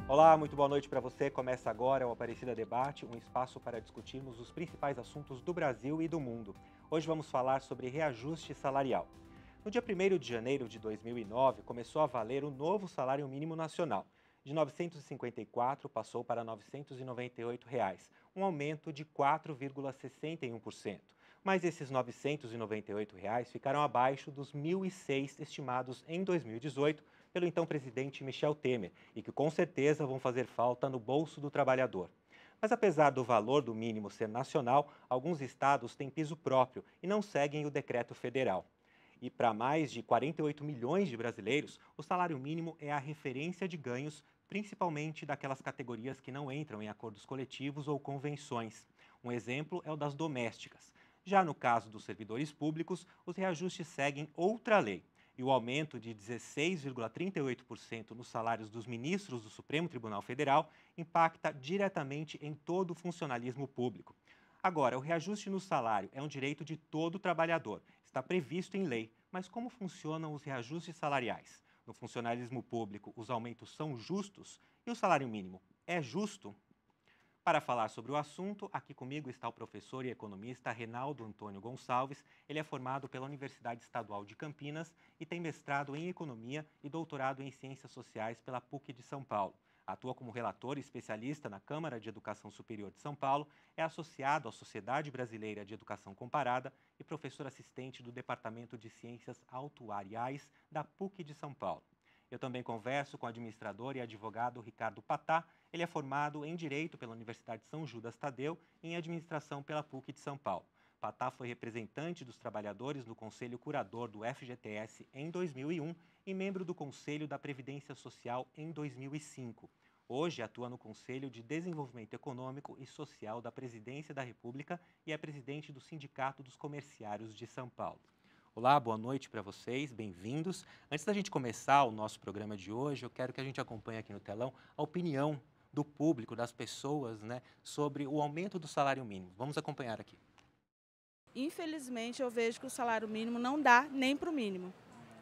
Olá, muito boa noite para você. Começa agora o Aparecida Debate, um espaço para discutirmos os principais assuntos do Brasil e do mundo. Hoje vamos falar sobre reajuste salarial. No dia 1º de janeiro de 2009, começou a valer o novo salário mínimo nacional. De R$ 954 passou para R$ 998, um aumento de 4,61%. Mas esses R$ 998 ficaram abaixo dos 1.006 estimados em 2018 pelo então presidente Michel Temer e que com certeza vão fazer falta no bolso do trabalhador. Mas apesar do valor do mínimo ser nacional, alguns estados têm piso próprio e não seguem o decreto federal. E para mais de 48 milhões de brasileiros, o salário mínimo é a referência de ganhos, principalmente daquelas categorias que não entram em acordos coletivos ou convenções. Um exemplo é o das domésticas. Já no caso dos servidores públicos, os reajustes seguem outra lei. E o aumento de 16,38% nos salários dos ministros do Supremo Tribunal Federal impacta diretamente em todo o funcionalismo público. Agora, o reajuste no salário é um direito de todo trabalhador, está previsto em lei, mas como funcionam os reajustes salariais? No funcionalismo público, os aumentos são justos e o salário mínimo é justo? Para falar sobre o assunto, aqui comigo está o professor e economista Reinaldo Antônio Gonçalves. Ele é formado pela Universidade Estadual de Campinas e tem mestrado em Economia e doutorado em Ciências Sociais pela PUC de São Paulo. Atua como relator e especialista na Câmara de Educação Superior de São Paulo, é associado à Sociedade Brasileira de Educação Comparada e professor assistente do Departamento de Ciências Autuariais da PUC de São Paulo. Eu também converso com o administrador e advogado Ricardo Patá. Ele é formado em Direito pela Universidade São Judas Tadeu e em Administração pela PUC de São Paulo. Patá foi representante dos trabalhadores no Conselho Curador do FGTS em 2001 e membro do Conselho da Previdência Social em 2005. Hoje atua no Conselho de Desenvolvimento Econômico e Social da Presidência da República e é presidente do Sindicato dos Comerciários de São Paulo. Olá, boa noite para vocês, bem-vindos. Antes da gente começar o nosso programa de hoje, eu quero que a gente acompanhe aqui no telão a opinião do público, das pessoas, sobre o aumento do salário mínimo. Vamos acompanhar aqui. Infelizmente, eu vejo que o salário mínimo não dá nem para o mínimo.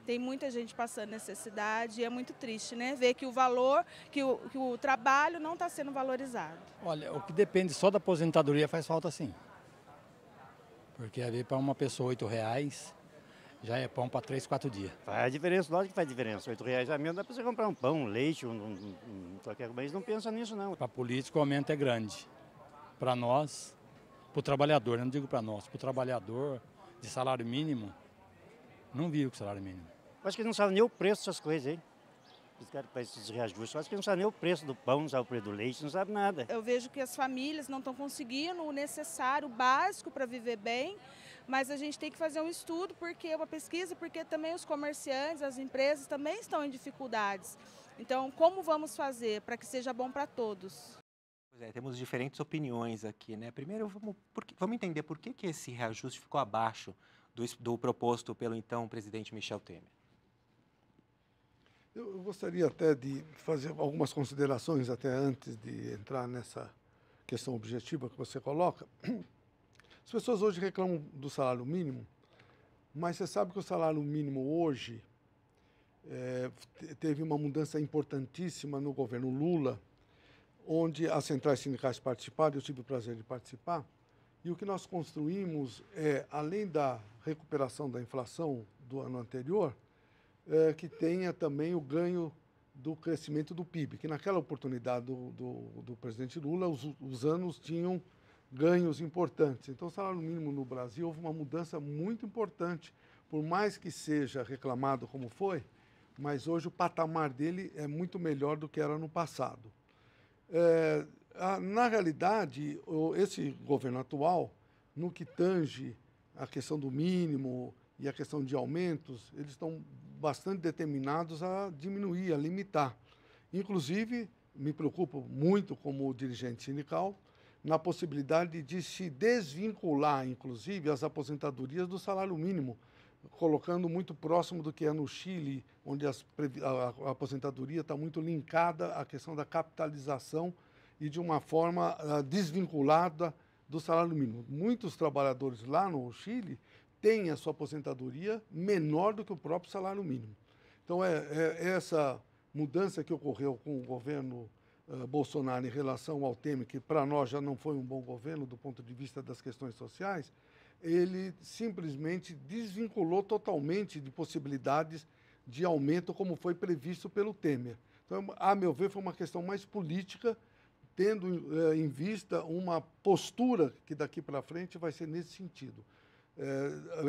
Tem muita gente passando necessidade e é muito triste, né? Ver que o valor, que o trabalho não está sendo valorizado. Olha, o que depende só da aposentadoria faz falta sim. Porque ali para uma pessoa R$ 8 já é pão para 3, 4 dias. Faz diferença, lógico que faz diferença. R$ 8 a menos dá para você comprar um pão, um leite, qualquer coisa. Eles não pensam nisso, não. Para político o aumento é grande. Para nós, para o trabalhador, eu não digo para nós, para o trabalhador de salário mínimo, não vive com salário mínimo. Acho que eles não sabem nem o preço dessas coisas aí. Os caras fazem esses reajustes. Acho que eles não sabem nem o preço do pão, não sabem o preço do leite, não sabem nada. Eu vejo que as famílias não estão conseguindo o necessário, o básico para viver bem, mas a gente tem que fazer um estudo, uma pesquisa, porque também os comerciantes, as empresas também estão em dificuldades. Então, como vamos fazer para que seja bom para todos? Pois é, temos diferentes opiniões aqui, né? Primeiro, vamos entender por que esse reajuste ficou abaixo do proposto pelo então presidente Michel Temer. Eu gostaria até de fazer algumas considerações até antes de entrar nessa questão objetiva que você coloca. As pessoas hoje reclamam do salário mínimo, mas você sabe que o salário mínimo hoje teve uma mudança importantíssima no governo Lula, onde as centrais sindicais participaram, eu tive o prazer de participar, e o que nós construímos é, além da recuperação da inflação do ano anterior, que tenha também o ganho do crescimento do PIB, que naquela oportunidade do presidente Lula, os anos tinham ganhos importantes. Então, o salário mínimo no Brasil houve uma mudança muito importante, por mais que seja reclamado como foi, mas hoje o patamar dele é muito melhor do que era no passado. Na realidade, esse governo atual, no que tange a questão do mínimo e a questão de aumentos, eles estão bastante determinados a diminuir, a limitar. Inclusive, me preocupo muito como dirigente sindical, na possibilidade de se desvincular, inclusive, as aposentadorias do salário mínimo, colocando muito próximo do que é no Chile, onde a aposentadoria está muito linkada à questão da capitalização e de uma forma desvinculada do salário mínimo. Muitos trabalhadores lá no Chile têm a sua aposentadoria menor do que o próprio salário mínimo. Então, essa mudança que ocorreu com o governo Bolsonaro em relação ao Temer, que para nós já não foi um bom governo do ponto de vista das questões sociais, ele simplesmente desvinculou totalmente de possibilidades de aumento como foi previsto pelo Temer. Então, a meu ver, foi uma questão mais política, tendo em vista uma postura que daqui para frente vai ser nesse sentido.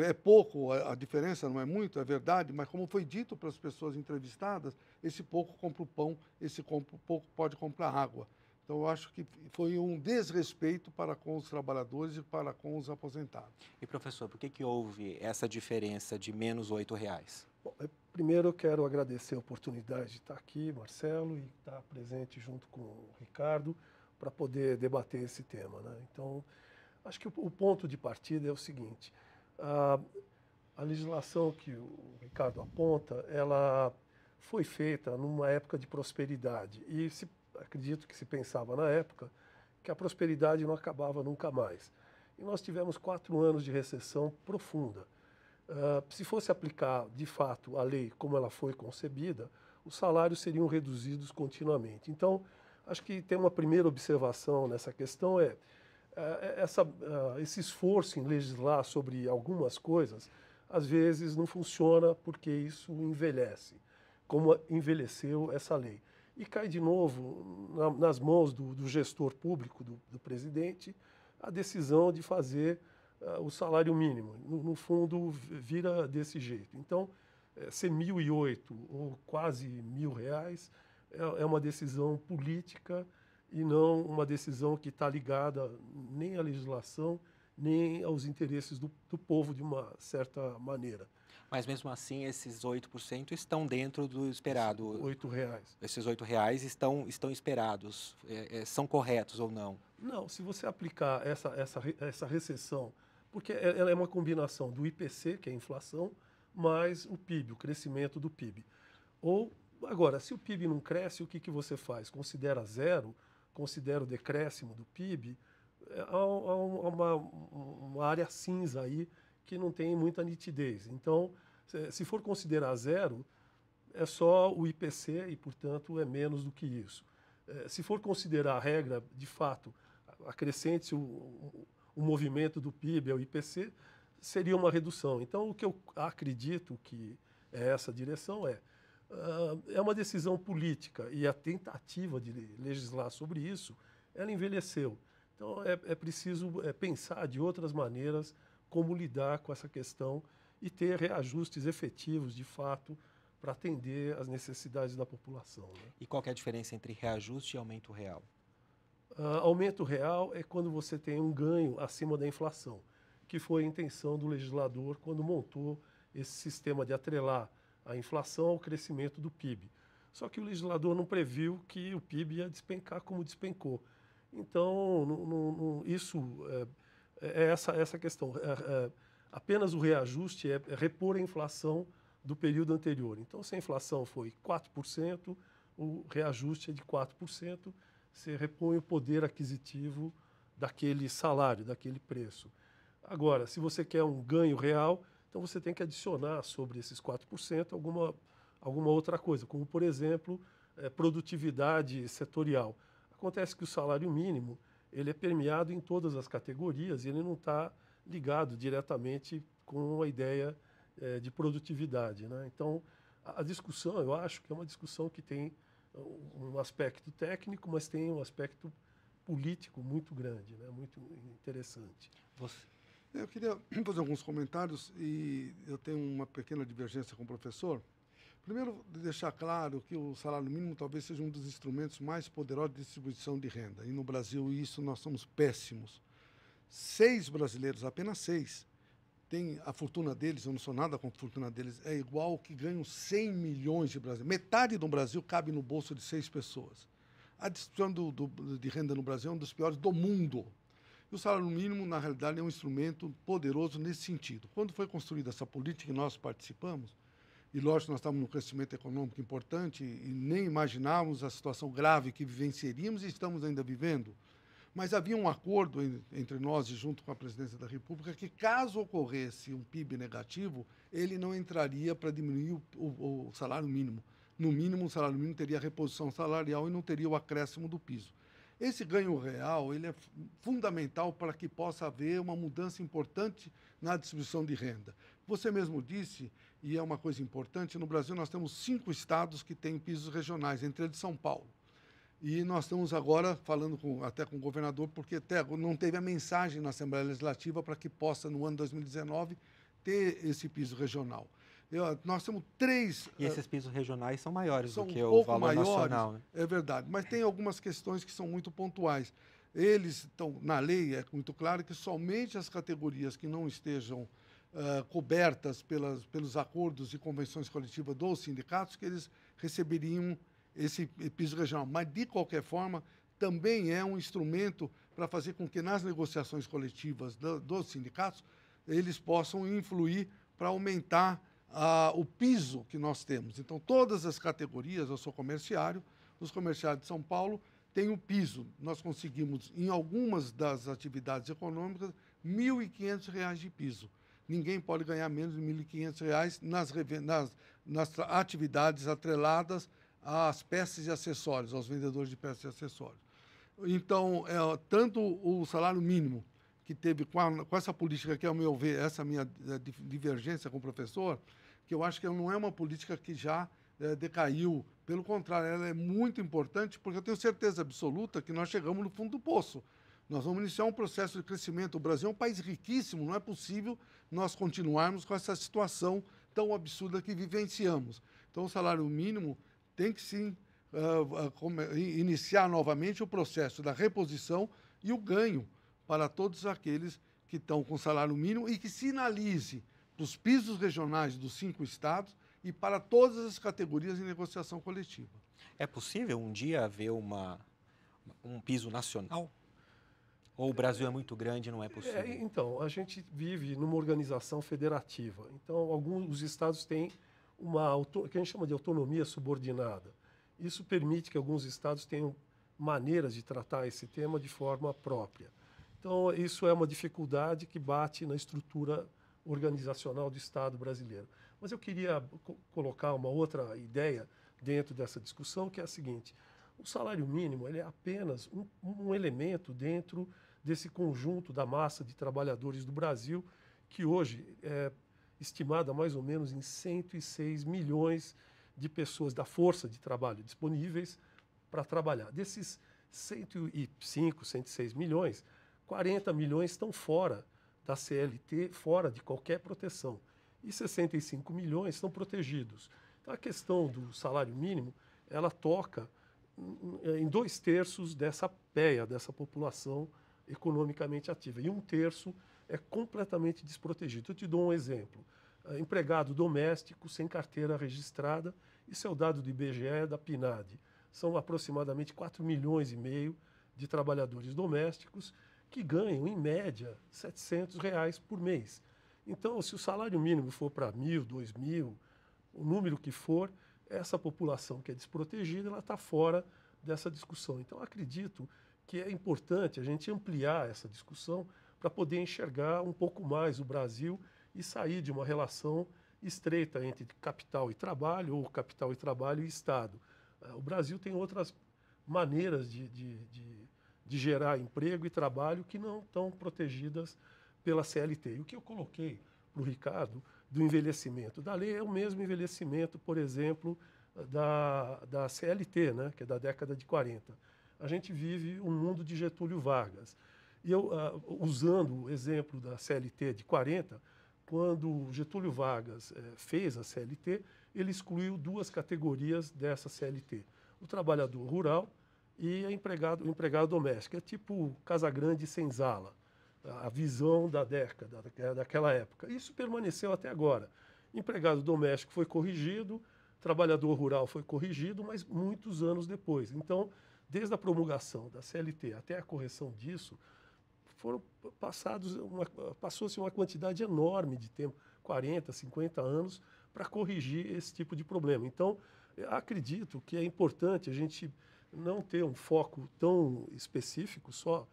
É pouco, a diferença não é muito, é verdade, mas como foi dito para as pessoas entrevistadas, esse pouco compra o pão, esse pouco pode comprar água. Então, eu acho que foi um desrespeito para com os trabalhadores e para com os aposentados. E, professor, por que houve essa diferença de menos R$ 8,00? Bom, primeiro eu quero agradecer a oportunidade de estar aqui, Marcelo, e estar presente junto com o Ricardo para poder debater esse tema, né? Então, acho que o ponto de partida é o seguinte: a legislação que o Ricardo aponta, ela foi feita numa época de prosperidade e acredito que se pensava na época que a prosperidade não acabava nunca mais. E nós tivemos 4 anos de recessão profunda. Se fosse aplicar, de fato, a lei como ela foi concebida, os salários seriam reduzidos continuamente. Então, acho que tem uma primeira observação nessa questão, esse esforço em legislar sobre algumas coisas, às vezes não funciona porque isso envelhece, como envelheceu essa lei. E cai de novo nas mãos do gestor público, do presidente, a decisão de fazer o salário mínimo. No fundo, vira desse jeito. Então, ser 1.008 ou quase R$ 1.000 é uma decisão política e não uma decisão que está ligada nem à legislação, nem aos interesses do povo de uma certa maneira. Mas mesmo assim, esses 8% estão dentro do esperado. R$ 8,00. Esses R$ 8,00 estão esperados. São corretos ou não? Não, se você aplicar essa recessão, porque ela é uma combinação do IPC, que é a inflação, mais o PIB, o crescimento do PIB. Agora, se o PIB não cresce, o que você faz? Considera zero? Considera o decréscimo do PIB? Há uma área cinza aí que não tem muita nitidez. Então, se for considerar zero, é só o IPC e, portanto, é menos do que isso. Se for considerar a regra, de fato, acrescente-se o movimento do PIB ao IPC, seria uma redução. Então, o que eu acredito que é essa direção é uma decisão política e a tentativa de legislar sobre isso, ela envelheceu. Então, é preciso pensar de outras maneiras como lidar com essa questão e ter reajustes efetivos, de fato, para atender às necessidades da população, né? E qual que é a diferença entre reajuste e aumento real? Aumento real é quando você tem um ganho acima da inflação, que foi a intenção do legislador quando montou esse sistema de atrelar a inflação ao crescimento do PIB. Só que o legislador não previu que o PIB ia despencar como despencou. Então, isso é essa questão. Apenas o reajuste é repor a inflação do período anterior. Então, se a inflação foi 4%, o reajuste é de 4%, você repõe o poder aquisitivo daquele salário, daquele preço. Agora, se você quer um ganho real, então você tem que adicionar sobre esses 4% alguma outra coisa, como, por exemplo, produtividade setorial. Acontece que o salário mínimo ele é permeado em todas as categorias e ele não está ligado diretamente com a ideia de produtividade, né? Então, a discussão, eu acho que é uma discussão que tem um aspecto técnico, mas tem um aspecto político muito grande, né? Muito interessante. Eu queria fazer alguns comentários e eu tenho uma pequena divergência com o professor. Primeiro, deixar claro que o salário mínimo talvez seja um dos instrumentos mais poderosos de distribuição de renda. E no Brasil, isso nós somos péssimos. 6 brasileiros, apenas 6, têm a fortuna deles, eu não sou nada com a fortuna deles, é igual ao que ganham 100 milhões de brasileiros. Metade do Brasil cabe no bolso de 6 pessoas. A distribuição de renda no Brasil é um dos piores do mundo. E o salário mínimo, na realidade, é um instrumento poderoso nesse sentido. Quando foi construída essa política e nós participamos, e lógico, nós estávamos num crescimento econômico importante e nem imaginávamos a situação grave que vivenciaríamos e estamos ainda vivendo. Mas havia um acordo entre nós e junto com a Presidência da República que, caso ocorresse um PIB negativo, ele não entraria para diminuir o salário mínimo. no mínimo, o salário mínimo teria reposição salarial e não teria o acréscimo do piso. Esse ganho real ele é fundamental para que possa haver uma mudança importante na distribuição de renda. Você mesmo disse, e é uma coisa importante, no Brasil nós temos 5 estados que têm pisos regionais, entre eles São Paulo. E nós estamos agora falando até com o governador, porque até não teve a mensagem na Assembleia Legislativa para que possa, no ano 2019, ter esse piso regional. Nós temos 3... E esses pisos regionais são maiores do que o pouco valor maiores, nacional, né? É verdade, mas tem algumas questões que são muito pontuais. Eles estão, na lei, é muito claro que somente as categorias que não estejam cobertas pelos acordos e convenções coletivas dos sindicatos, que eles receberiam esse piso regional. Mas, de qualquer forma, também é um instrumento para fazer com que nas negociações coletivas dos sindicatos eles possam influir para aumentar o piso que nós temos. Então, todas as categorias, eu sou comerciário, os comerciários de São Paulo têm o piso. Nós conseguimos, em algumas das atividades econômicas, R$ 1.500 de piso. Ninguém pode ganhar menos de R$ 1.500 nas atividades atreladas às peças e acessórios, aos vendedores de peças e acessórios. Então, tanto o salário mínimo, que teve com essa política, que, ao meu ver, essa minha divergência com o professor, que eu acho que não é uma política que já decaiu. Pelo contrário, ela é muito importante, porque eu tenho certeza absoluta que nós chegamos no fundo do poço. Nós vamos iniciar um processo de crescimento. O Brasil é um país riquíssimo, não é possível nós continuarmos com essa situação tão absurda que vivenciamos. Então, o salário mínimo tem que, sim, iniciar novamente o processo da reposição e o ganho para todos aqueles que estão com salário mínimo e que sinalize para os pisos regionais dos 5 estados e para todas as categorias em negociação coletiva. É possível um dia haver um piso nacional? Ou o Brasil é muito grande e não é possível? Então, a gente vive numa organização federativa. Então, alguns estados têm o que a gente chama de autonomia subordinada. Isso permite que alguns estados tenham maneiras de tratar esse tema de forma própria. Então, isso é uma dificuldade que bate na estrutura organizacional do Estado brasileiro. Mas eu queria colocar uma outra ideia dentro dessa discussão, que é a seguinte: o salário mínimo ele é apenas um elemento dentro desse conjunto da massa de trabalhadores do Brasil, que hoje é estimada mais ou menos em 106 milhões de pessoas da força de trabalho disponíveis para trabalhar. Desses 105, 106 milhões, 40 milhões estão fora da CLT, fora de qualquer proteção. E 65 milhões estão protegidos. Então, a questão do salário mínimo, ela toca em 2/3 dessa PEA, dessa população economicamente ativa. E 1/3 é completamente desprotegido. Eu te dou um exemplo. Empregado doméstico sem carteira registrada, isso é o dado do IBGE, da PNAD. São aproximadamente 4,5 milhões de trabalhadores domésticos que ganham, em média, R$ 700 por mês. Então, se o salário mínimo for para 1.000, 2.000, o número que for, essa população que é desprotegida, ela está fora dessa discussão. Então, acredito que é importante a gente ampliar essa discussão para poder enxergar um pouco mais o Brasil e sair de uma relação estreita entre capital e trabalho, ou capital e trabalho e Estado. O Brasil tem outras maneiras de gerar emprego e trabalho que não estão protegidas pela CLT. E o que eu coloquei para o Ricardo do envelhecimento da lei é o mesmo envelhecimento, por exemplo, da CLT, né, que é da década de 40. A gente vive um mundo de Getúlio Vargas. E eu, usando o exemplo da CLT de 40, quando Getúlio Vargas fez a CLT, ele excluiu 2 categorias dessa CLT. O trabalhador rural e o empregado doméstico. É tipo Casagrande e Senzala, a visão da década, daquela época. Isso permaneceu até agora. Empregado doméstico foi corrigido, trabalhador rural foi corrigido, mas muitos anos depois. Então, desde a promulgação da CLT até a correção disso, passou-se uma quantidade enorme de tempo, 40, 50 anos, para corrigir esse tipo de problema. Então, acredito que é importante a gente não ter um foco tão específico, só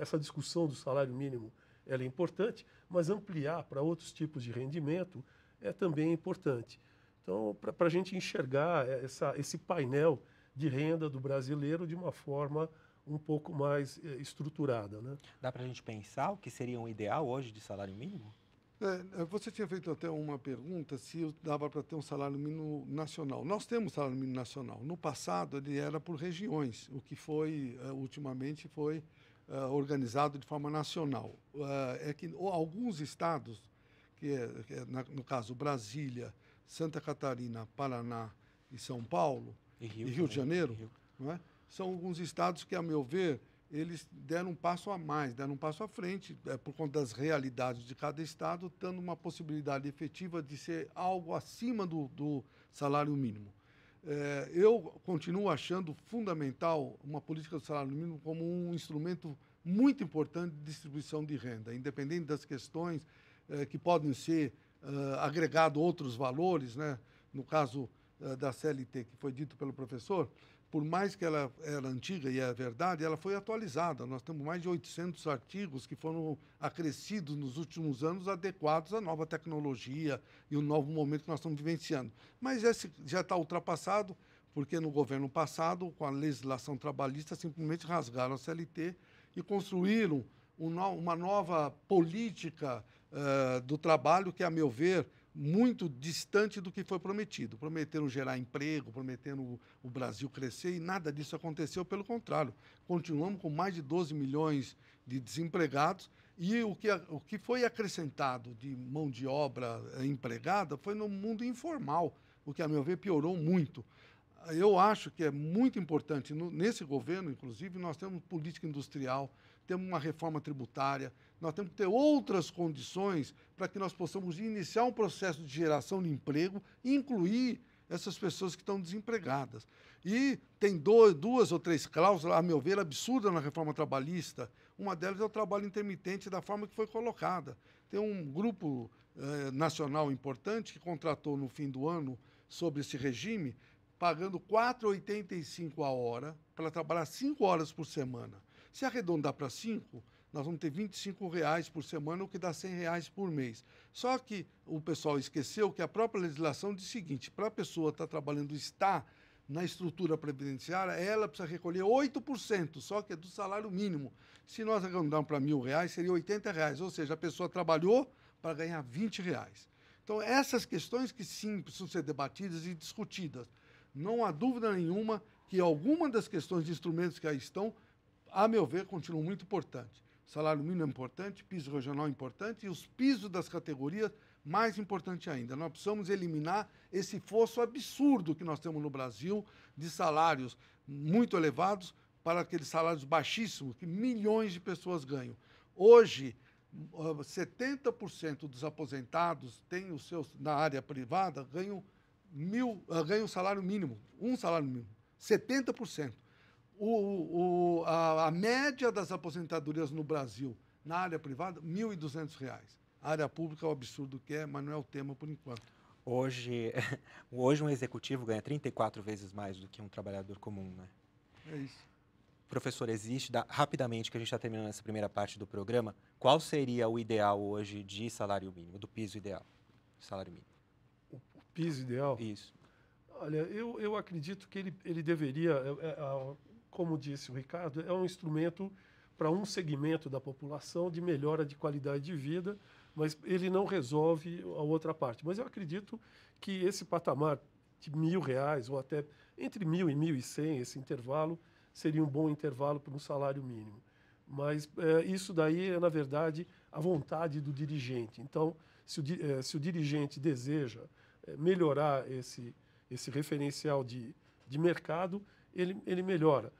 essa discussão do salário mínimo ela é importante, mas ampliar para outros tipos de rendimento é também importante. Então, para a gente enxergar esse painel de renda do brasileiro de uma forma um pouco mais estruturada, né? Dá para a gente pensar o que seria um ideal hoje de salário mínimo? Você tinha feito até uma pergunta se dava para ter um salário mínimo nacional. Nós temos salário mínimo nacional. No passado, ele era por regiões, o que foi, ultimamente, foi organizado de forma nacional. É que alguns estados, no caso Brasília, Santa Catarina, Paraná e São Paulo, e Rio de Janeiro, não é? São alguns estados que, a meu ver, eles deram um passo a mais, deram um passo à frente, por conta das realidades de cada estado, dando uma possibilidade efetiva de ser algo acima do salário mínimo. Eu continuo achando fundamental uma política do salário mínimo como um instrumento muito importante de distribuição de renda, independente das questões que podem ser agregado outros valores, né? No caso da CLT, que foi dito pelo professor, por mais que ela era antiga, e é verdade, ela foi atualizada. Nós temos mais de 800 artigos que foram acrescidos nos últimos anos, adequados à nova tecnologia e o novo momento que nós estamos vivenciando. Mas esse já está ultrapassado, porque no governo passado, com a legislação trabalhista, simplesmente rasgaram a CLT e construíram uma nova política do trabalho que, a meu ver, muito distante do que foi prometido. Prometeram gerar emprego, prometeram o Brasil crescer, e nada disso aconteceu, pelo contrário. Continuamos com mais de 12 milhões de desempregados, e o que foi acrescentado de mão de obra empregada foi no mundo informal, o que, a meu ver, piorou muito. Eu acho que é muito importante, nesse governo, inclusive, nós temos política industrial, temos uma reforma tributária, nós temos que ter outras condições para que nós possamos iniciar um processo de geração de emprego e incluir essas pessoas que estão desempregadas. E tem duas ou três cláusulas, a meu ver, absurdas na reforma trabalhista. Uma delas é o trabalho intermitente da forma que foi colocada. Tem um grupo nacional importante que contratou no fim do ano sobre esse regime, pagando R$ 4,85 a hora para trabalhar 5 horas por semana. Se arredondar para 5, nós vamos ter R$ 25 por semana, o que dá R$ 100 por mês. Só que o pessoal esqueceu que a própria legislação diz o seguinte: para a pessoa estar trabalhando, estar na estrutura previdenciária, ela precisa recolher 8%, só que é do salário mínimo. Se nós arredondarmos para R$ 1.000, seria R$ 80, ou seja, a pessoa trabalhou para ganhar R$ 20. Então, essas questões que sim precisam ser debatidas e discutidas. Não há dúvida nenhuma que algumas das questões de instrumentos que aí estão, a meu ver, continuam muito importantes. Salário mínimo é importante, piso regional é importante, e os pisos das categorias, mais importante ainda. Nós precisamos eliminar esse fosso absurdo que nós temos no Brasil, de salários muito elevados para aqueles salários baixíssimos que milhões de pessoas ganham. Hoje, 70% dos aposentados têm os seus, na área privada, ganham salário mínimo, um salário mínimo, 70%. A média das aposentadorias no Brasil, na área privada, R$ 1.200. A área pública é o absurdo que é, mas não é o tema por enquanto. Hoje um executivo ganha 34 vezes mais do que um trabalhador comum, né? É isso. Professor, rapidamente, que a gente está terminando essa primeira parte do programa, qual seria o ideal hoje de salário mínimo, do piso ideal de salário mínimo? O piso ideal? Isso. Olha, eu acredito que ele deveria, como disse o Ricardo, é um instrumento para um segmento da população de melhora de qualidade de vida, mas ele não resolve a outra parte. Mas eu acredito que esse patamar de R$ 1.000, ou até entre 1.000 e 1.100, esse intervalo, seria um bom intervalo para um salário mínimo. Mas isso daí é, na verdade, a vontade do dirigente. Então, se o dirigente deseja melhorar esse referencial de mercado, ele melhora.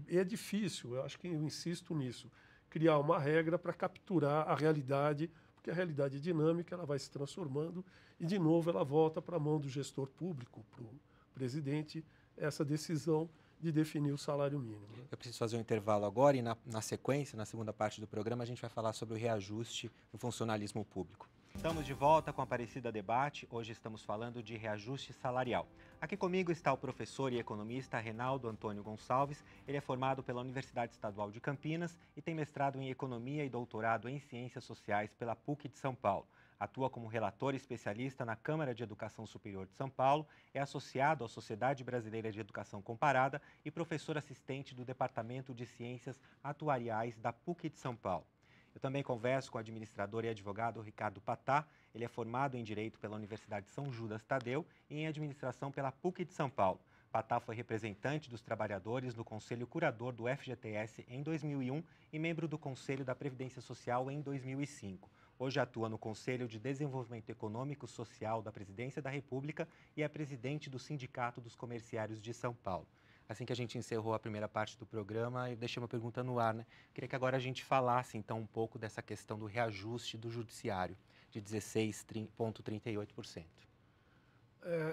É difícil, eu acho que eu insisto nisso, criar uma regra para capturar a realidade, porque a realidade é dinâmica, ela vai se transformando e, de novo, ela volta para a mão do gestor público, para o presidente, essa decisão de definir o salário mínimo. Né? Eu preciso fazer um intervalo agora e, na sequência, na segunda parte do programa, a gente vai falar sobre o reajuste no funcionalismo público. Estamos de volta com a Aparecida Debate. Hoje estamos falando de reajuste salarial. Aqui comigo está o professor e economista Reinaldo Antônio Gonçalves. Ele é formado pela Universidade Estadual de Campinas e tem mestrado em Economia e doutorado em Ciências Sociais pela PUC de São Paulo. Atua como relator especialista na Câmara de Educação Superior de São Paulo, é associado à Sociedade Brasileira de Educação Comparada e professor assistente do Departamento de Ciências Atuariais da PUC de São Paulo. Eu também converso com o administrador e advogado Ricardo Patá. Ele é formado em Direito pela Universidade São Judas Tadeu e em Administração pela PUC de São Paulo. Patá foi representante dos trabalhadores no Conselho Curador do FGTS em 2001 e membro do Conselho da Previdência Social em 2005. Hoje atua no Conselho de Desenvolvimento Econômico e Social da Presidência da República e é presidente do Sindicato dos Comerciários de São Paulo. Assim que a gente encerrou a primeira parte do programa, eu deixei uma pergunta no ar, né? Queria que agora a gente falasse, então, um pouco dessa questão do reajuste do judiciário, de 16,38%.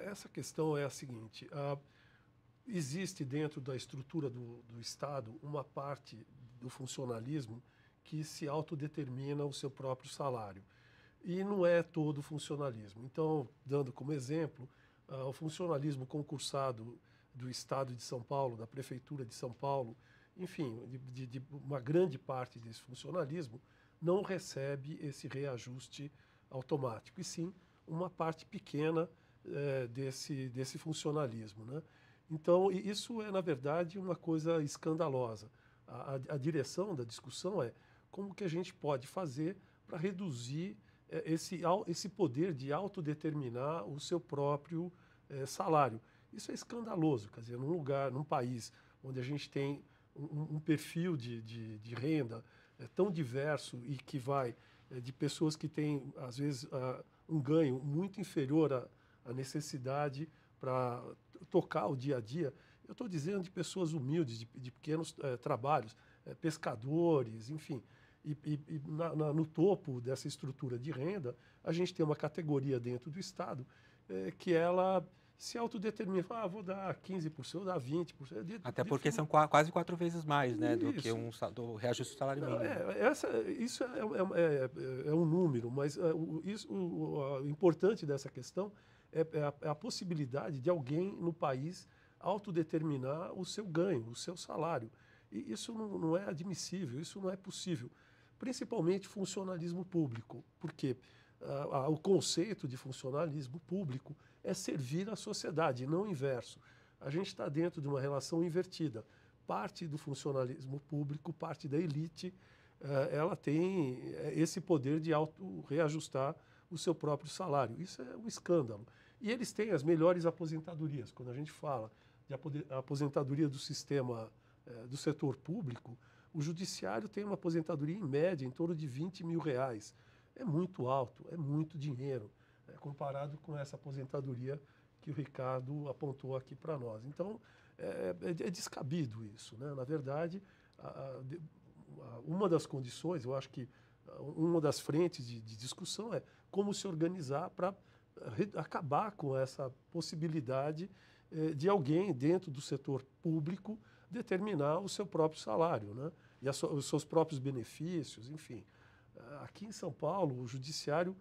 Essa questão é a seguinte, existe dentro da estrutura do Estado uma parte do funcionalismo que se autodetermina o seu próprio salário. E não é todo o funcionalismo. Então, dando como exemplo, o funcionalismo concursado do Estado de São Paulo, da Prefeitura de São Paulo, enfim, de uma grande parte desse funcionalismo, não recebe esse reajuste automático, e sim uma parte pequena desse funcionalismo, né? Então, isso é, na verdade, uma coisa escandalosa. A direção da discussão é como que a gente pode fazer para reduzir esse poder de autodeterminar o seu próprio salário. Isso é escandaloso, quer dizer, num país onde a gente tem um perfil de renda tão diverso e que vai de pessoas que têm, às vezes, um ganho muito inferior à necessidade para tocar o dia a dia. Eu estou dizendo de pessoas humildes, de pequenos trabalhos, pescadores, enfim. E no topo dessa estrutura de renda, a gente tem uma categoria dentro do Estado que ela se autodetermina. Vou dar 15%, vou dar 20%. Até porque são quase 4 vezes mais, né, do que do reajuste do salário mínimo. Isso é um número, mas o importante dessa questão é a possibilidade de alguém no país autodeterminar o seu ganho, o seu salário. E isso não é admissível, isso não é possível. Principalmente funcionalismo público, porque o conceito de funcionalismo público é servir à sociedade, não o inverso. A gente está dentro de uma relação invertida. Parte do funcionalismo público, parte da elite, ela tem esse poder de auto-reajustar o seu próprio salário. Isso é um escândalo. E eles têm as melhores aposentadorias. Quando a gente fala de aposentadoria do sistema do setor público, o judiciário tem uma aposentadoria em média em torno de R$20 mil. É muito alto, é muito dinheiro, comparado com essa aposentadoria que o Ricardo apontou aqui para nós. Então, é descabido isso, né? Na verdade, uma das condições, eu acho que uma das frentes de discussão é como se organizar para acabar com essa possibilidade de alguém dentro do setor público determinar o seu próprio salário, né? E os seus próprios benefícios, enfim. Aqui em São Paulo, o judiciário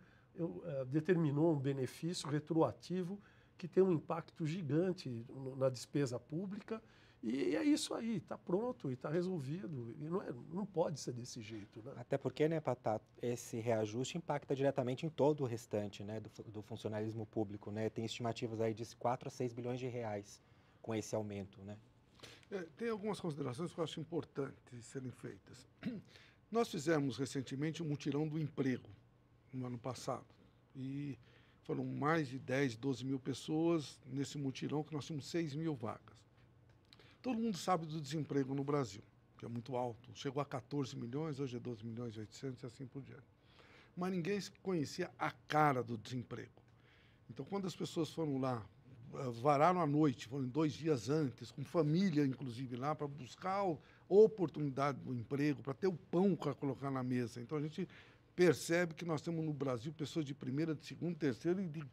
determinou um benefício retroativo que tem um impacto gigante na despesa pública, e é isso aí, está pronto e está resolvido. E não pode ser desse jeito, né? Até porque, né, Patá, esse reajuste impacta diretamente em todo o restante, né, do funcionalismo público, né? Tem estimativas aí de 4 a 6 bilhões de reais com esse aumento, né? Tem algumas considerações que eu acho importantes serem feitas. Nós fizemos recentemente um mutirão do emprego, no ano passado, e foram mais de 10, 12 mil pessoas nesse mutirão, que nós tínhamos 6 mil vagas. Todo mundo sabe do desemprego no Brasil, que é muito alto. Chegou a 14 milhões, hoje é 12 milhões e 800 e assim por diante. Mas ninguém conhecia a cara do desemprego. Então, quando as pessoas foram lá, vararam à noite, foram 2 dias antes, com família, inclusive, lá, para buscar a oportunidade do emprego, para ter o pão para colocar na mesa. Então, a gente percebe que nós temos no Brasil pessoas de primeira, de segunda, terceira e de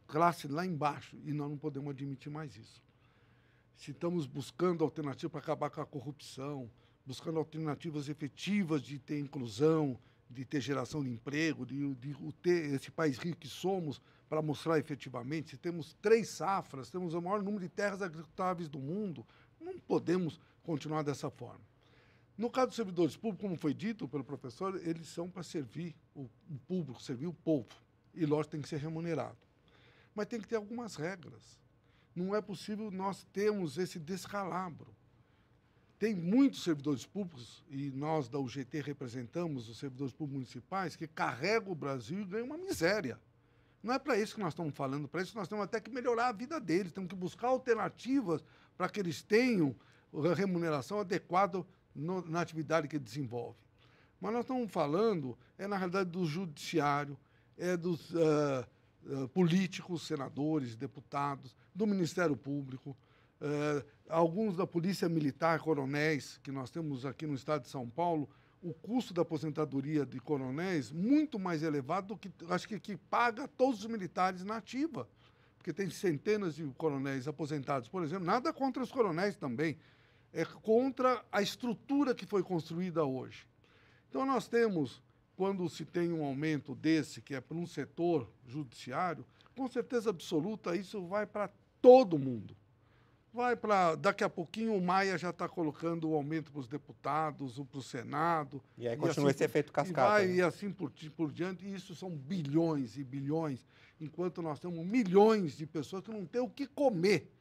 classe lá embaixo, e nós não podemos admitir mais isso. Se estamos buscando alternativas para acabar com a corrupção, buscando alternativas efetivas de ter inclusão, de ter geração de emprego, de ter esse país rico que somos, para mostrar efetivamente, se temos 3 safras, temos o maior número de terras agricultáveis do mundo, não podemos continuar dessa forma. No caso dos servidores públicos, como foi dito pelo professor, eles são para servir o público, servir o povo. e, lógico, tem que ser remunerado. Mas tem que ter algumas regras. Não é possível nós termos esse descalabro. Tem muitos servidores públicos, e nós da UGT representamos os servidores públicos municipais, que carregam o Brasil e ganham uma miséria. Não é para isso que nós estamos falando, para isso nós temos até que melhorar a vida deles, temos que buscar alternativas para que eles tenham a remuneração adequada na atividade que desenvolvem. Mas nós estamos falando, na realidade, do judiciário, dos políticos, senadores, deputados, do Ministério Público, alguns da Polícia Militar, coronéis, que nós temos aqui no estado de São Paulo, o custo da aposentadoria de coronéis muito mais elevado do que, acho que paga todos os militares na ativa, porque tem centenas de coronéis aposentados, por exemplo, nada contra os coronéis também, é contra a estrutura que foi construída hoje. Então, nós temos, quando se tem um aumento desse, que é para um setor judiciário, com certeza absoluta, isso vai para todo mundo. Vai para... Daqui a pouquinho o Maia já está colocando o aumento para os deputados, para o Senado. E aí continua esse efeito cascata. E assim por diante, e isso são bilhões e bilhões, enquanto nós temos milhões de pessoas que não têm o que comer,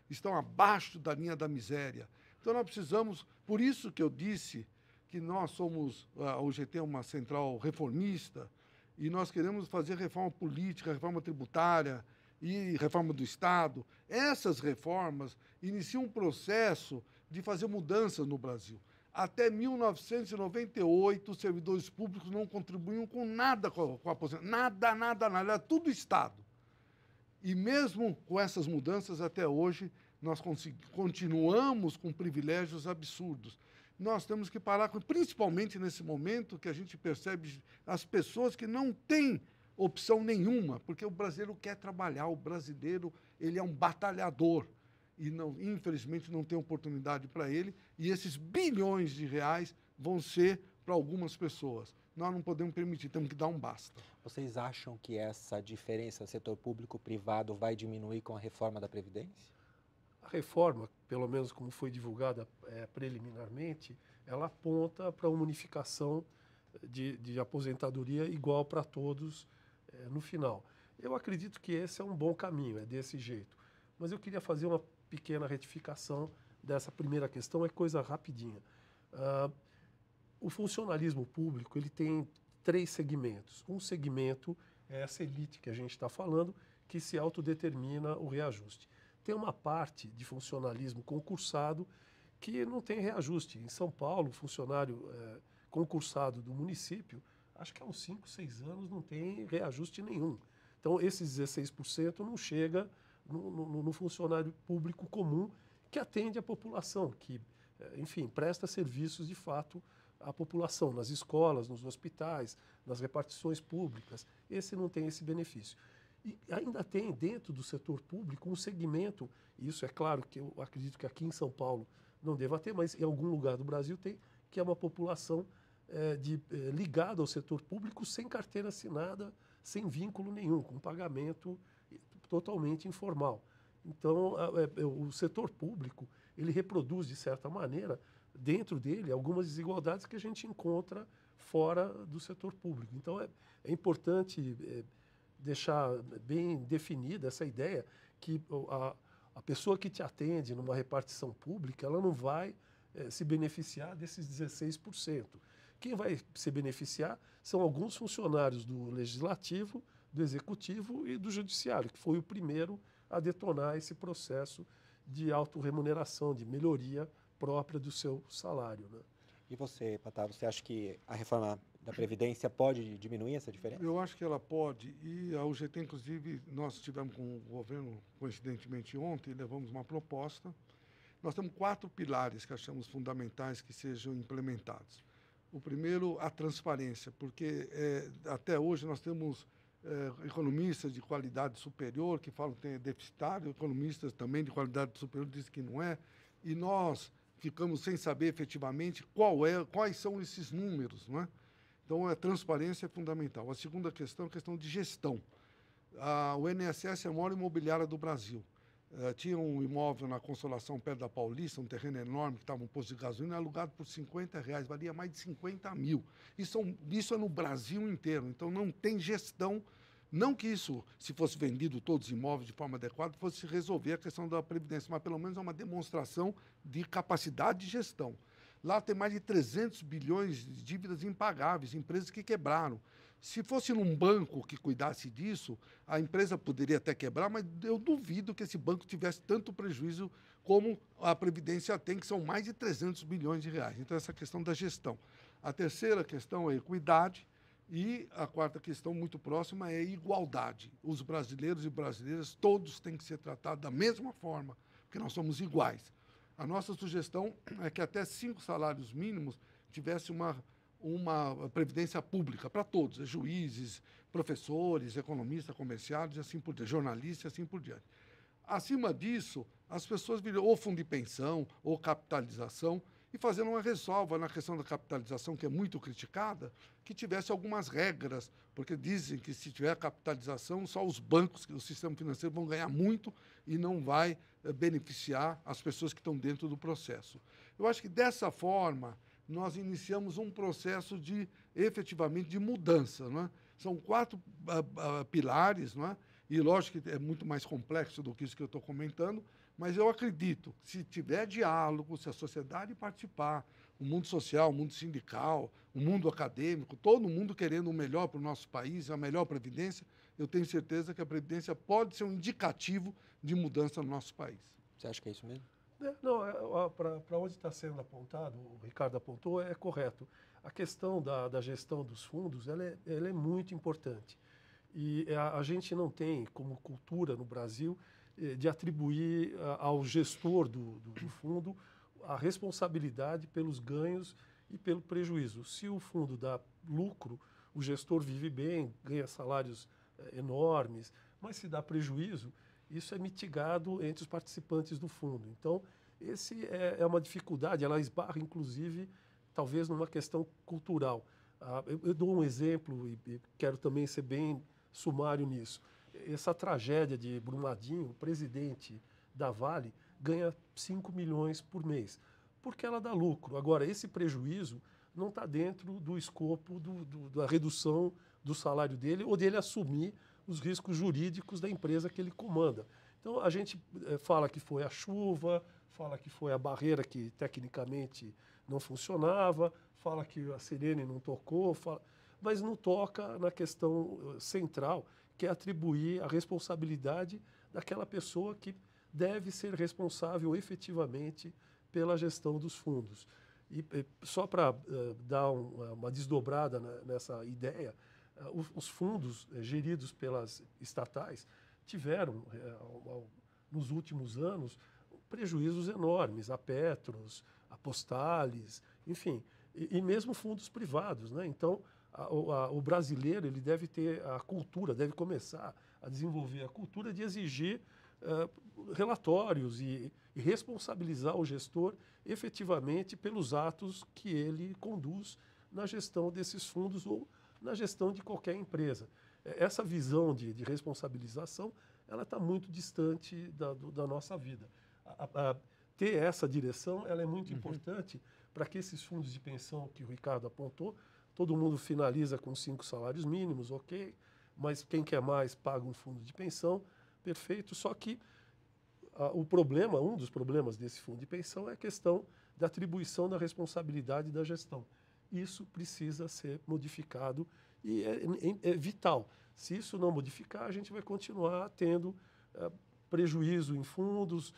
estão abaixo da linha da miséria. Então nós precisamos, por isso que eu disse que nós somos, a UGT é uma central reformista, e nós queremos fazer reforma política, reforma tributária, e reforma do Estado. Essas reformas iniciam um processo de fazer mudanças no Brasil. Até 1998, os servidores públicos não contribuíam com nada com a aposentadoria. Nada. Era tudo Estado. E mesmo com essas mudanças, até hoje, nós continuamos com privilégios absurdos. Nós temos que parar, principalmente nesse momento que a gente percebe as pessoas que não têm opção nenhuma, porque o brasileiro quer trabalhar, o brasileiro ele é um batalhador e, não, infelizmente, não tem oportunidade para ele, e esses bilhões de reais vão ser para algumas pessoas. Nós não podemos permitir, temos que dar um basta. Vocês acham que essa diferença setor público-privado vai diminuir com a reforma da Previdência? A reforma, pelo menos como foi divulgada preliminarmente, ela aponta para uma unificação de aposentadoria igual para todos no final. Eu acredito que esse é um bom caminho, é desse jeito. Mas eu queria fazer uma pequena retificação dessa primeira questão, é coisa rapidinha. O funcionalismo público ele tem 3 segmentos. Um segmento é essa elite que a gente está falando, que se autodetermina o reajuste. Tem uma parte de funcionalismo concursado que não tem reajuste. Em São Paulo, o funcionário concursado do município, acho que há uns 5, 6 anos não tem reajuste nenhum. Então, esses 16% não chega no funcionário público comum que atende a população, que, enfim, presta serviços de fato à população, nas escolas, nos hospitais, nas repartições públicas. Esse não tem esse benefício. E ainda tem dentro do setor público um segmento, e isso é claro que eu acredito que aqui em São Paulo não deva ter, mas em algum lugar do Brasil tem, que é uma população ligada ao setor público sem carteira assinada, sem vínculo nenhum, com pagamento totalmente informal. Então, o setor público, ele reproduz, de certa maneira, dentro dele, algumas desigualdades que a gente encontra fora do setor público. Então, é importante deixar bem definida essa ideia que a pessoa que te atende numa repartição pública, ela não vai se beneficiar desses 16%. Quem vai se beneficiar são alguns funcionários do Legislativo, do Executivo e do Judiciário, que foi o primeiro a detonar esse processo de autorremuneração, de melhoria própria do seu salário, né? E você, Patá, você acha que a reforma da Previdência pode diminuir essa diferença? Eu acho que ela pode, e a UGT, inclusive, nós estivemos com o governo, coincidentemente ontem, levamos uma proposta. Nós temos 4 pilares que achamos fundamentais que sejam implementados. O primeiro, a transparência, porque até hoje nós temos economistas de qualidade superior que falam que é deficitário, economistas também de qualidade superior dizem que não é, e nós ficamos sem saber efetivamente quais são esses números, não é? Então, a transparência é fundamental. A segunda questão é a questão de gestão. O INSS é a maior imobiliária do Brasil. Tinha um imóvel na Consolação, perto da Paulista, um terreno enorme, que estava um posto de gasolina, alugado por R$50, valia mais de 50 mil. Isso é no Brasil inteiro, então não tem gestão Não que isso, se fosse vendido todos os imóveis de forma adequada, fosse resolver a questão da Previdência, mas pelo menos é uma demonstração de capacidade de gestão. Lá tem mais de 300 bilhões de dívidas impagáveis, empresas que quebraram. Se fosse num banco que cuidasse disso, a empresa poderia até quebrar, mas eu duvido que esse banco tivesse tanto prejuízo como a Previdência tem, que são mais de 300 bilhões de reais. Então, essa questão da gestão. A terceira questão é equidade e a quarta questão, muito próxima, é igualdade. Os brasileiros e brasileiras, todos têm que ser tratados da mesma forma, porque nós somos iguais. A nossa sugestão é que até 5 salários mínimos tivesse uma previdência pública para todos, juízes, professores, economistas, comerciários, e assim por diante, jornalistas e assim por diante. Acima disso, as pessoas viram ou fundo de pensão ou capitalização, e fazendo uma ressalva na questão da capitalização, que é muito criticada, que tivesse algumas regras, porque dizem que se tiver capitalização, só os bancos, o sistema financeiro vão ganhar muito e não vai beneficiar as pessoas que estão dentro do processo. Eu acho que dessa forma nós iniciamos um processo de, efetivamente, de mudança, não é? São 4 pilares, não é? E lógico que é muito mais complexo do que isso que eu estou comentando, mas eu acredito, se tiver diálogo, se a sociedade participar, o mundo social, o mundo sindical, o mundo acadêmico, todo mundo querendo o melhor para o nosso país, a melhor previdência, eu tenho certeza que a previdência pode ser um indicativo de mudança no nosso país. Você acha que é isso mesmo? Não, para onde está sendo apontado, o Ricardo apontou, é correto. A questão da gestão dos fundos, ela é muito importante. E a gente não tem, como cultura no Brasil, de atribuir ao gestor do fundo a responsabilidade pelos ganhos e pelo prejuízo. Se o fundo dá lucro, o gestor vive bem, ganha salários enormes, mas se dá prejuízo, isso é mitigado entre os participantes do fundo. Então, esse é uma dificuldade, ela esbarra, inclusive, talvez numa questão cultural. Eu dou um exemplo e quero também ser bem sumário nisso. Essa tragédia de Brumadinho, o presidente da Vale ganha 5 milhões por mês, porque ela dá lucro. Agora, esse prejuízo não está dentro do escopo da redução do salário dele ou dele assumir os riscos jurídicos da empresa que ele comanda. Então, a gente fala que foi a chuva, fala que foi a barreira que tecnicamente não funcionava, fala que a sirene não tocou, mas não toca na questão central, que é atribuir a responsabilidade daquela pessoa que deve ser responsável efetivamente pela gestão dos fundos. E só para dar uma desdobrada nessa ideia, os fundos geridos pelas estatais tiveram, nos últimos anos, prejuízos enormes, a Petros, a Postales, enfim, e mesmo fundos privados, né? Então, o brasileiro ele deve ter a cultura, deve começar a desenvolver a cultura de exigir relatórios e responsabilizar o gestor efetivamente pelos atos que ele conduz na gestão desses fundos ou na gestão de qualquer empresa. Essa visão de responsabilização ela está muito distante da nossa vida. Ter essa direção ela é muito importante para que esses fundos de pensão que o Ricardo apontou, todo mundo finaliza com 5 salários mínimos, ok, mas quem quer mais paga um fundo de pensão, perfeito, só que um dos problemas desse fundo de pensão é a questão da atribuição da responsabilidade da gestão. Isso precisa ser modificado e é vital. Se isso não modificar, a gente vai continuar tendo prejuízo em fundos,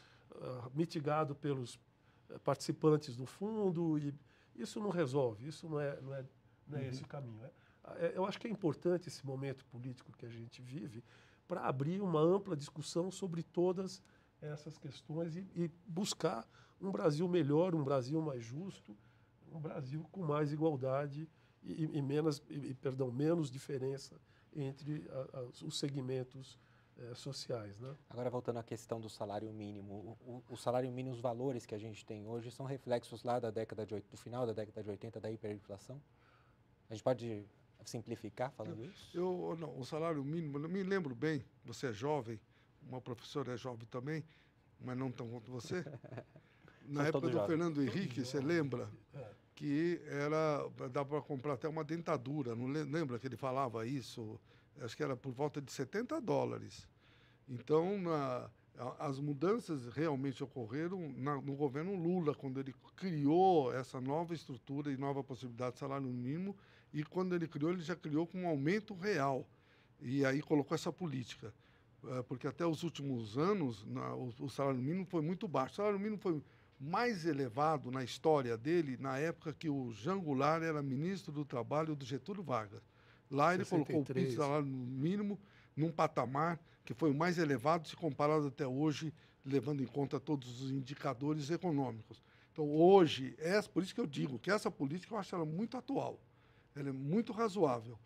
mitigado pelos participantes do fundo, e isso não resolve, isso não é esse o caminho. Eu acho que é importante esse momento político que a gente vive para abrir uma ampla discussão sobre todas essas questões e buscar um Brasil melhor, um Brasil mais justo, um Brasil com mais igualdade e menos diferença entre os segmentos sociais, né? Agora, voltando à questão do salário mínimo. O salário mínimo, os valores que a gente tem hoje são reflexos lá do final da década de 80, da hiperinflação? A gente pode simplificar falando isso? Não, o salário mínimo, eu me lembro bem, você é jovem, uma professora é jovem também, mas não tão quanto você. Na época do Fernando Henrique, você lembra? Que dava para comprar até uma dentadura, não lembra que ele falava isso? acho que era por volta de $70. Então, as mudanças realmente ocorreram no governo Lula, quando ele criou essa nova estrutura e nova possibilidade de salário mínimo, e quando ele criou, ele já criou com um aumento real. E aí colocou essa política. Porque até os últimos anos, o salário mínimo foi muito baixo. O salário mínimo foi mais elevado na história dele na época que o Jean Goulart era ministro do Trabalho do Getúlio Vargas. Lá ele 63. colocou o piso de salário mínimo num patamar que foi o mais elevado se comparado até hoje, levando em conta todos os indicadores econômicos. Então, hoje, por isso que eu digo que essa política eu acho ela muito atual, ela é muito razoável,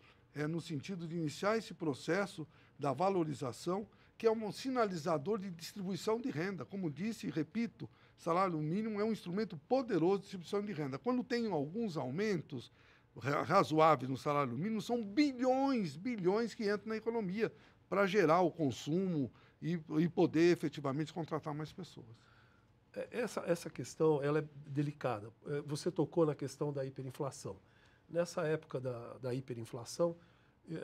no sentido de iniciar esse processo da valorização, que é um sinalizador de distribuição de renda. Como disse e repito, salário mínimo é um instrumento poderoso de distribuição de renda. Quando tem alguns aumentos razoáveis no salário mínimo, são bilhões que entram na economia para gerar o consumo e poder efetivamente contratar mais pessoas. Essa questão ela é delicada. Você tocou na questão da hiperinflação. Nessa época da hiperinflação,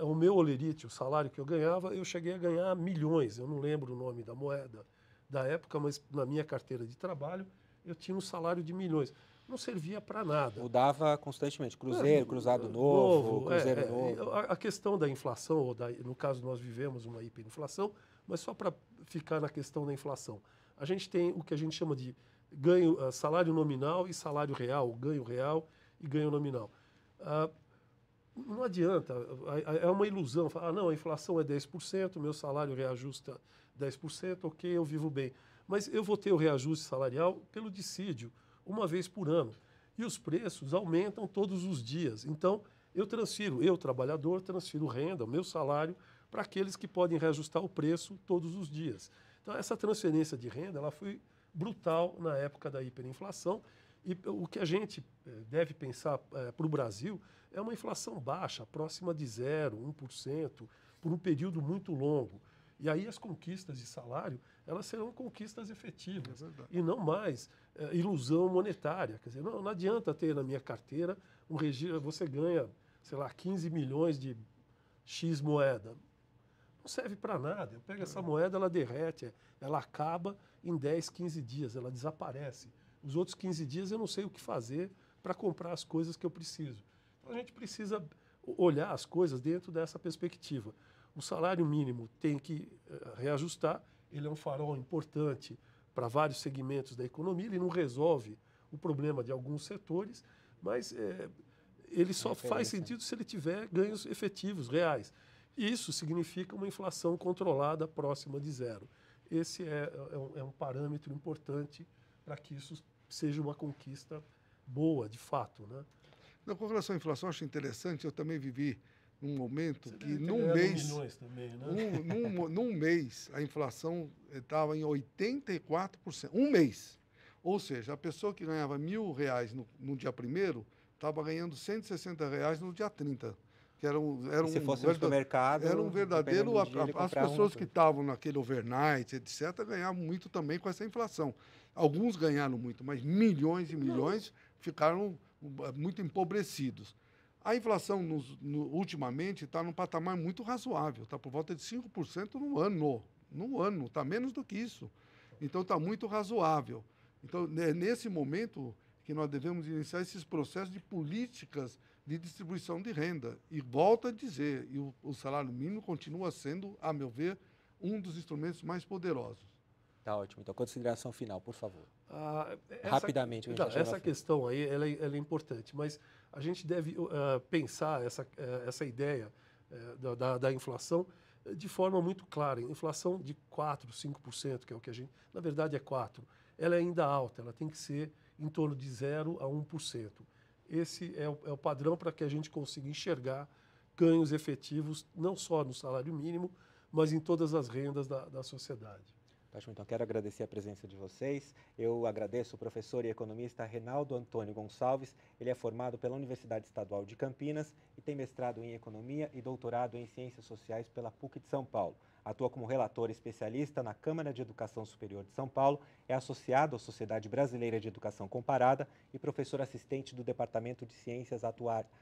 o meu olerite, o salário que eu ganhava, eu cheguei a ganhar milhões. Eu não lembro o nome da moeda da época, mas na minha carteira de trabalho eu tinha um salário de milhões. Não servia para nada. Mudava constantemente, cruzeiro, cruzado novo, cruzeiro novo. A questão da inflação, no caso nós vivemos uma hiperinflação, mas só para ficar na questão da inflação. A gente tem o que a gente chama de salário nominal e salário real, ganho real e ganho nominal. Não adianta, é uma ilusão. Falar, não, a inflação é 10%, meu salário reajusta 10%, ok, eu vivo bem. Mas eu vou ter o reajuste salarial pelo dissídio, uma vez por ano. E os preços aumentam todos os dias. Então, eu, trabalhador, transfiro renda, o meu salário, para aqueles que podem reajustar o preço todos os dias. Então, essa transferência de renda ela foi brutal na época da hiperinflação. E o que a gente deve pensar para o Brasil é uma inflação baixa, próxima de 0%, 1%, por um período muito longo. E aí as conquistas de salário, elas serão conquistas efetivas e não mais ilusão monetária. Quer dizer, não adianta ter na minha carteira um regime, você ganha, sei lá, 15 milhões de X moeda. Não serve para nada. Eu pego essa moeda, ela derrete, ela acaba em 10, 15 dias, ela desaparece. Os outros 15 dias eu não sei o que fazer para comprar as coisas que eu preciso. Então a gente precisa olhar as coisas dentro dessa perspectiva. O salário mínimo tem que reajustar, ele é um farol importante para vários segmentos da economia, ele não resolve o problema de alguns setores, mas ele só faz sentido se ele tiver ganhos efetivos, reais. Isso significa uma inflação controlada próxima de 0. Esse é um parâmetro importante para que isso seja uma conquista boa, de fato, né? Com relação à inflação, acho interessante, eu também vivi num momento que num mês também, né? num mês a inflação estava em 84%. Um mês. Ou seja, a pessoa que ganhava R$1.000 no dia 1º estava ganhando R$160 no dia 30. Que se fosse no supermercado, era um verdadeiro. As pessoas que estavam naquele overnight, etc., ganhavam muito também com essa inflação. Alguns ganharam muito, mas milhões e milhões ficaram muito empobrecidos. A inflação, ultimamente, está num patamar muito razoável, está por volta de 5% no ano. No ano, está menos do que isso. Então, está muito razoável. Então, é nesse momento que nós devemos iniciar esses processos de políticas de distribuição de renda. E volto a dizer, o salário mínimo continua sendo, a meu ver, um dos instrumentos mais poderosos. Tá ótimo. Então, consideração final, por favor. Rapidamente. Essa questão aí ela é importante, mas a gente deve pensar essa ideia da inflação de forma muito clara. Inflação de 4%, 5%, que é o que a gente... Na verdade, é 4%. Ela é ainda alta, ela tem que ser em torno de 0% a 1%. Esse é o padrão para que a gente consiga enxergar ganhos efetivos, não só no salário mínimo, mas em todas as rendas da sociedade. Ótimo, então quero agradecer a presença de vocês. Eu agradeço o professor e economista Reinaldo Antônio Gonçalves. Ele é formado pela Universidade Estadual de Campinas e tem mestrado em Economia e doutorado em Ciências Sociais pela PUC de São Paulo. Atua como relator especialista na Câmara de Educação Superior de São Paulo, é associado à Sociedade Brasileira de Educação Comparada e professor assistente do Departamento de Ciências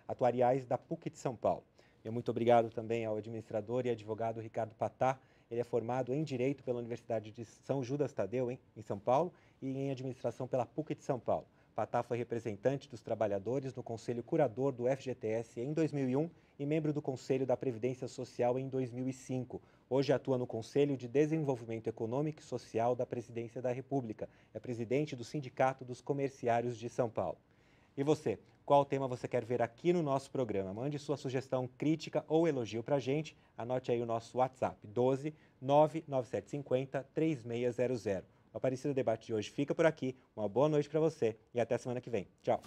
Atuariais da PUC de São Paulo. E muito obrigado também ao administrador e advogado Ricardo Patá. Ele é formado em Direito pela Universidade de São Judas Tadeu, em São Paulo, e em Administração pela PUC de São Paulo. Patá foi representante dos trabalhadores no Conselho Curador do FGTS em 2001 e membro do Conselho da Previdência Social em 2005. Hoje atua no Conselho de Desenvolvimento Econômico e Social da Presidência da República. É presidente do Sindicato dos Comerciários de São Paulo. E você, qual tema você quer ver aqui no nosso programa? Mande sua sugestão, crítica ou elogio para a gente. Anote aí o nosso WhatsApp, 12 99750 3600. O Aparecida Debate de hoje fica por aqui. Uma boa noite para você e até semana que vem. Tchau!